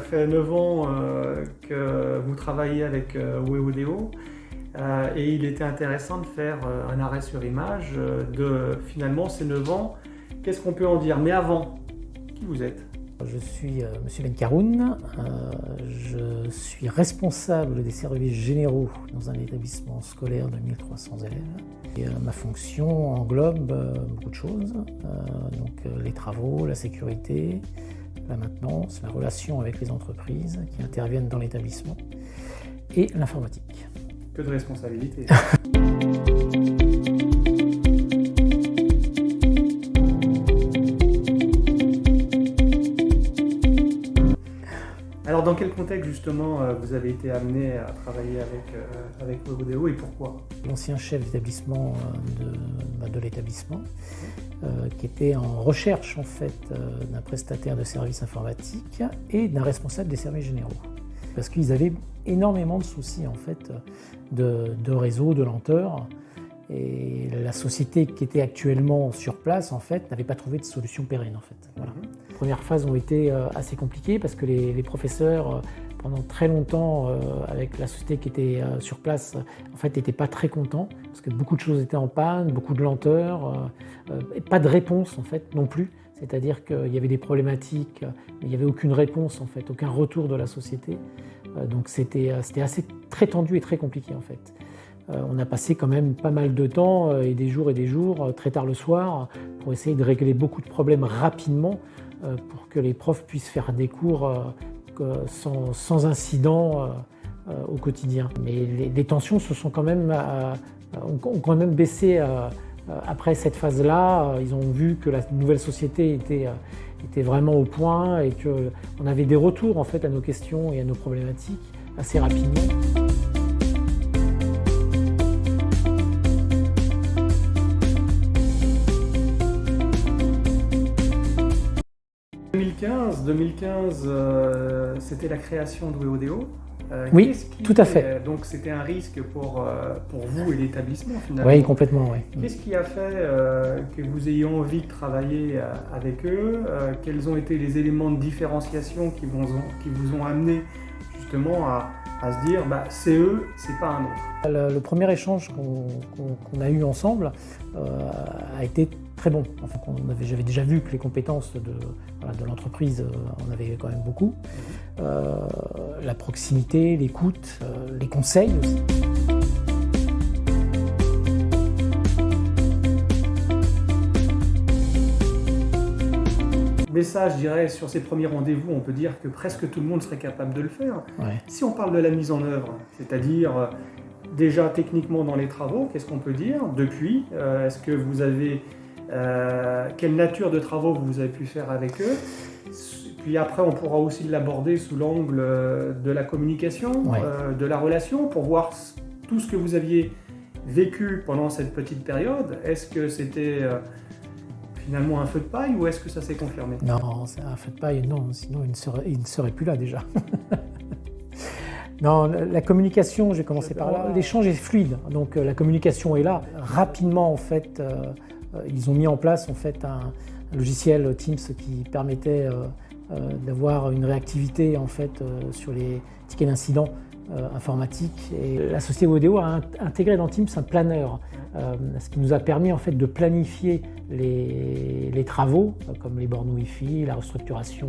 fait 9 ans que vous travaillez avec Weodeo et il était intéressant de faire un arrêt sur image de finalement ces 9 ans. Qu'est-ce qu'on peut en dire? Mais avant, qui vous êtes? Je suis Monsieur Benkaroun, je suis responsable des services généraux dans un établissement scolaire de 1300 élèves. Et, ma fonction englobe beaucoup de choses, donc les travaux, la sécurité, la maintenance, la relation avec les entreprises qui interviennent dans l'établissement et l'informatique. Que de responsabilités. Alors dans quel contexte justement vous avez été amené à travailler avec Weodeo et pourquoi? L'ancien chef d'établissement de l'établissement qui était en recherche en fait d'un prestataire de services informatiques et d'un responsable des services généraux. Parce qu'ils avaient énormément de soucis en fait de réseau, de lenteur. Et la société qui était actuellement sur place en fait n'avait pas trouvé de solution pérenne en fait. Voilà. Les premières phases ont été assez compliquées parce que les professeurs pendant très longtemps avec la société qui était sur place en fait n'étaient pas très contents parce que beaucoup de choses étaient en panne, beaucoup de lenteur, et pas de réponse en fait non plus. C'est-à-dire qu'il y avait des problématiques, mais il n'y avait aucune réponse en fait, aucun retour de la société. Donc c'était assez très tendu et très compliqué en fait. On a passé quand même pas mal de temps et des jours, très tard le soir, pour essayer de régler beaucoup de problèmes rapidement pour que les profs puissent faire des cours sans incident au quotidien. Mais les tensions se sont quand même, ont quand même baissé après cette phase-là. Ils ont vu que la nouvelle société était vraiment au point et qu'on avait des retours en fait, à nos questions et à nos problématiques assez rapidement. 2015, c'était la création de Weodeo. Oui, tout à fait. Donc c'était un risque pour vous et l'établissement finalement. Oui, complètement. Oui. Qu'est-ce qui a fait que vous ayez envie de travailler avec eux? Quels ont été les éléments de différenciation qui vous ont amené justement à se dire c'est eux, c'est pas un autre? Le premier échange qu'on a eu ensemble a été très bon. Enfin, j'avais déjà vu que les compétences de l'entreprise en avaient quand même beaucoup. La proximité, l'écoute, les conseils aussi. Mais ça, je dirais, sur ces premiers rendez-vous, on peut dire que presque tout le monde serait capable de le faire. Ouais. Si on parle de la mise en œuvre, c'est-à-dire déjà techniquement dans les travaux, qu'est-ce qu'on peut dire depuis? Est-ce que vous avez... quelle nature de travaux vous avez pu faire avec eux? Puis après, on pourra aussi l'aborder sous l'angle de la communication, ouais. De la relation, pour voir tout ce que vous aviez vécu pendant cette petite période. Est-ce que c'était finalement un feu de paille ou est-ce que ça s'est confirmé? Non, c'est un feu de paille, non, sinon il ne serait plus là déjà. Non, la communication, j'ai commencé par là. L'échange est fluide, donc la communication est là. Rapidement, en fait, ils ont mis en place en fait, un logiciel Teams qui permettait d'avoir une réactivité en fait, sur les tickets d'incident informatiques. Et la société Weodeo a intégré dans Teams un planeur, ce qui nous a permis en fait, de planifier les travaux, comme les bornes Wi-Fi, la restructuration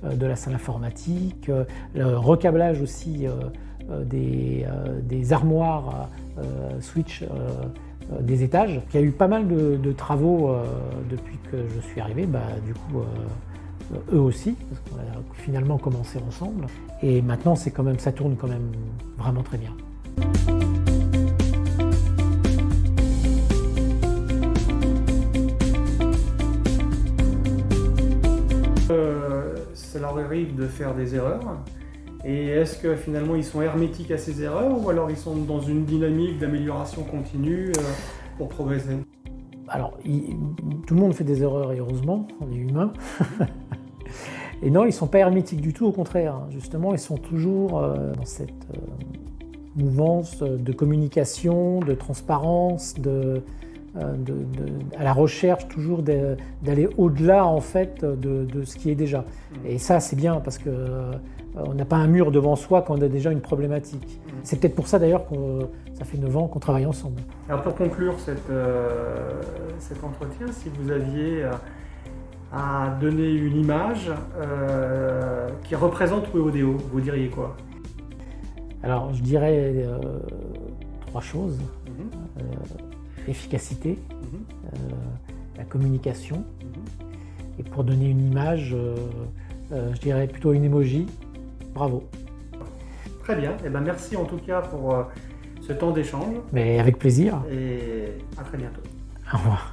de la salle informatique, le recablage aussi des armoires switch des étages. Il y a eu pas mal de travaux depuis que je suis arrivé, du coup eux aussi, parce qu'on a finalement commencé ensemble. Et maintenant ça tourne quand même vraiment très bien. Ça leur arrive de faire des erreurs. Et est-ce que finalement ils sont hermétiques à ces erreurs ou alors ils sont dans une dynamique d'amélioration continue pour progresser? Alors, tout le monde fait des erreurs et heureusement, on est humain. Et non, ils ne sont pas hermétiques du tout, au contraire. Justement, ils sont toujours dans cette mouvance de communication, de transparence, à la recherche toujours d'aller au-delà en fait de ce qui est déjà. Et ça c'est bien parce que on n'a pas un mur devant soi quand on a déjà une problématique. C'est peut-être pour ça d'ailleurs que ça fait 9 ans qu'on travaille ensemble. Alors pour conclure cet entretien, si vous aviez à donner une image qui représente WeOdeo, vous diriez quoi? Alors je dirais 3 choses. L'efficacité, la communication, et pour donner une image, je dirais plutôt une emoji. Bravo. Très bien, et merci en tout cas pour ce temps d'échange. Mais avec plaisir. Et à très bientôt. Au revoir.